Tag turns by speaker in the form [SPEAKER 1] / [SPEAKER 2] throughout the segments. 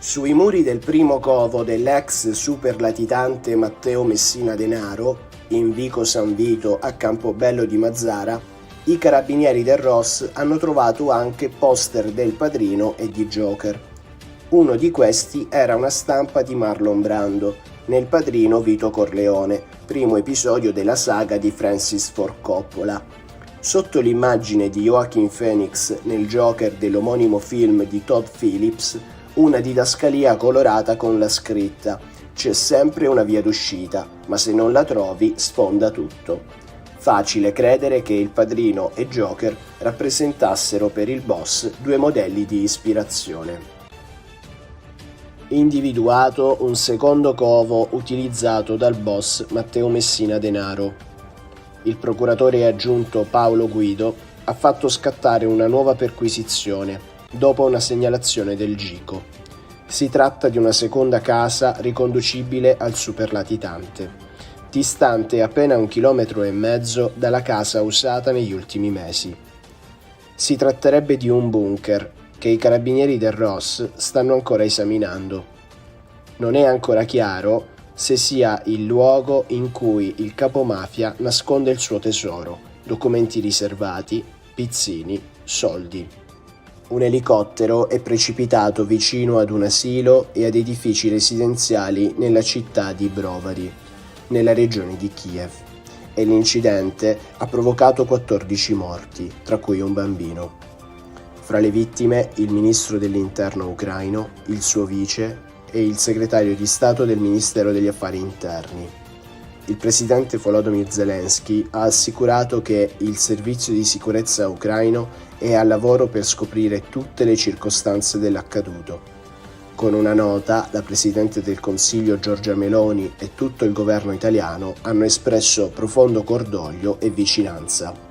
[SPEAKER 1] Sui muri del primo covo dell'ex superlatitante Matteo Messina Denaro, in Vico San Vito a Campobello di Mazara, i carabinieri del ROS hanno trovato anche poster del Padrino e di Joker. Uno di questi era una stampa di Marlon Brando, nel Padrino Vito Corleone, primo episodio della saga di Francis Ford Coppola. Sotto l'immagine di Joaquin Phoenix nel Joker dell'omonimo film di Todd Phillips, una didascalia colorata con la scritta «C'è sempre una via d'uscita, ma se non la trovi sfonda tutto». Facile credere che il Padrino e Joker rappresentassero per il boss due modelli di ispirazione. Individuato un secondo covo utilizzato dal boss Matteo Messina Denaro. Il procuratore aggiunto Paolo Guido ha fatto scattare una nuova perquisizione dopo una segnalazione del GICO. Si tratta di una seconda casa riconducibile al superlatitante, distante appena 1,5 chilometri dalla casa usata negli ultimi mesi. Si tratterebbe di un bunker che i carabinieri del ROS stanno ancora esaminando. Non è ancora chiaro se sia il luogo in cui il capomafia nasconde il suo tesoro, documenti riservati, pizzini, soldi. Un elicottero è precipitato vicino ad un asilo e ad edifici residenziali nella città di Brovary, nella regione di Kiev, e l'incidente ha provocato 14 morti, tra cui un bambino. Fra le vittime il ministro dell'interno ucraino, il suo vice e il segretario di Stato del Ministero degli Affari Interni. Il presidente Volodymyr Zelensky ha assicurato che il servizio di sicurezza ucraino è al lavoro per scoprire tutte le circostanze dell'accaduto. Con una nota, la Presidente del Consiglio Giorgia Meloni e tutto il governo italiano hanno espresso profondo cordoglio e vicinanza.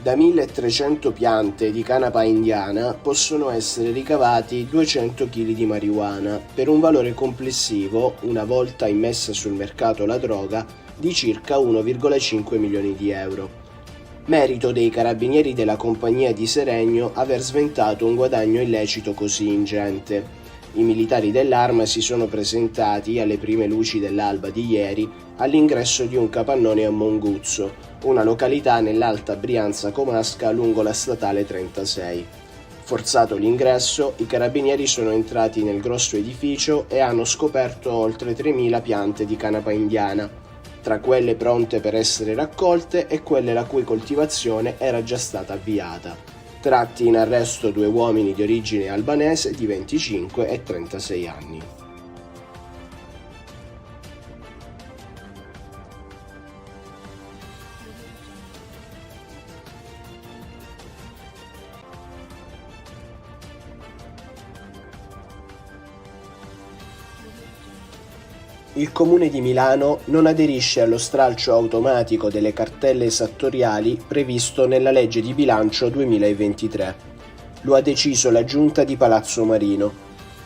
[SPEAKER 1] Da 1300 piante di canapa indiana possono essere ricavati 200 kg di marijuana per un valore complessivo, una volta immessa sul mercato la droga, di circa 1,5 milioni di euro. Merito dei carabinieri della compagnia di Seregno aver sventato un guadagno illecito così ingente. I militari dell'arma si sono presentati alle prime luci dell'alba di ieri all'ingresso di un capannone a Monguzzo, una località nell'Alta Brianza Comasca lungo la statale 36. Forzato l'ingresso, i carabinieri sono entrati nel grosso edificio e hanno scoperto oltre 3.000 piante di canapa indiana, tra quelle pronte per essere raccolte e quelle la cui coltivazione era già stata avviata. Tratti in arresto 2 uomini di origine albanese di 25 e 36 anni. Il Comune di Milano non aderisce allo stralcio automatico delle cartelle esattoriali previsto nella legge di bilancio 2023. Lo ha deciso la Giunta di Palazzo Marino.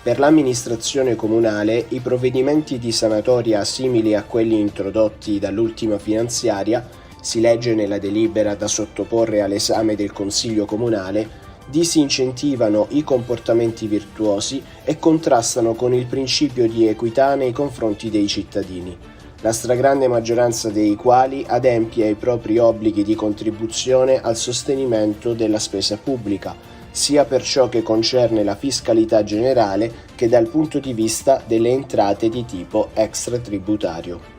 [SPEAKER 1] Per l'amministrazione comunale i provvedimenti di sanatoria simili a quelli introdotti dall'ultima finanziaria, si legge nella delibera da sottoporre all'esame del Consiglio Comunale, disincentivano i comportamenti virtuosi e contrastano con il principio di equità nei confronti dei cittadini, la stragrande maggioranza dei quali adempie ai propri obblighi di contribuzione al sostenimento della spesa pubblica, sia per ciò che concerne la fiscalità generale che dal punto di vista delle entrate di tipo extratributario.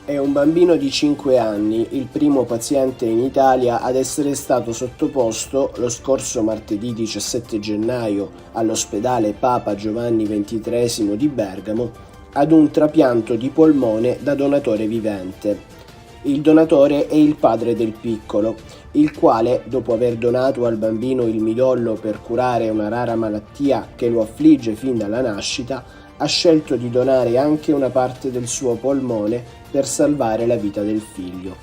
[SPEAKER 1] È un bambino di 5 anni, il primo paziente in Italia ad essere stato sottoposto lo scorso martedì 17 gennaio all'ospedale Papa Giovanni XXIII di Bergamo ad un trapianto di polmone da donatore vivente. Il donatore è il padre del piccolo, il quale, dopo aver donato al bambino il midollo per curare una rara malattia che lo affligge fin dalla nascita, ha scelto di donare anche una parte del suo polmone per salvare la vita del figlio.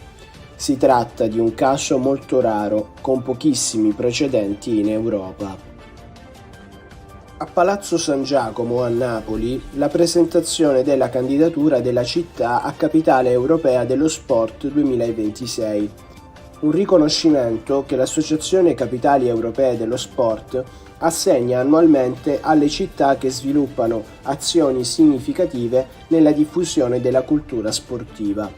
[SPEAKER 1] Si tratta di un caso molto raro, con pochissimi precedenti in Europa. A Palazzo San Giacomo a Napoli la presentazione della candidatura della città a Capitale Europea dello Sport 2026. un riconoscimento che l'Associazione Capitali Europee dello Sport assegna annualmente alle città che sviluppano azioni significative nella diffusione della cultura sportiva.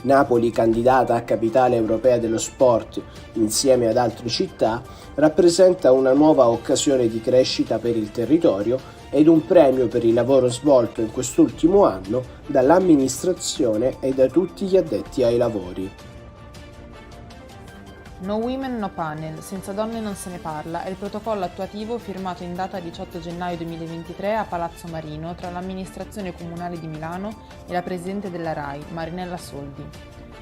[SPEAKER 1] Napoli, candidata a Capitale Europea dello Sport insieme ad altre città, rappresenta una nuova occasione di crescita per il territorio ed un premio per il lavoro svolto in quest'ultimo anno dall'amministrazione e da tutti gli addetti ai lavori.
[SPEAKER 2] No Women No Panel, senza donne non se ne parla, è il protocollo attuativo firmato in data 18 gennaio 2023 a Palazzo Marino tra l'amministrazione comunale di Milano e la presidente della RAI, Marinella Soldi.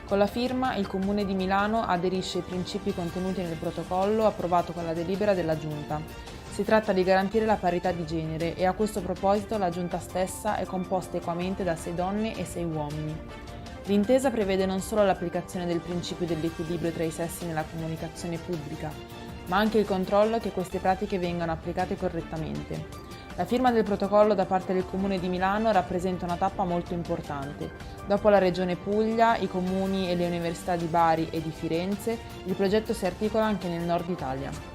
[SPEAKER 2] Con la firma, il Comune di Milano aderisce ai principi contenuti nel protocollo approvato con la delibera della Giunta. Si tratta di garantire la parità di genere e a questo proposito la Giunta stessa è composta equamente da 6 donne e 6 uomini. L'intesa prevede non solo l'applicazione del principio dell'equilibrio tra i sessi nella comunicazione pubblica, ma anche il controllo che queste pratiche vengano applicate correttamente. La firma del protocollo da parte del Comune di Milano rappresenta una tappa molto importante. Dopo la Regione Puglia, i comuni e le università di Bari e di Firenze, il progetto si articola anche nel nord Italia.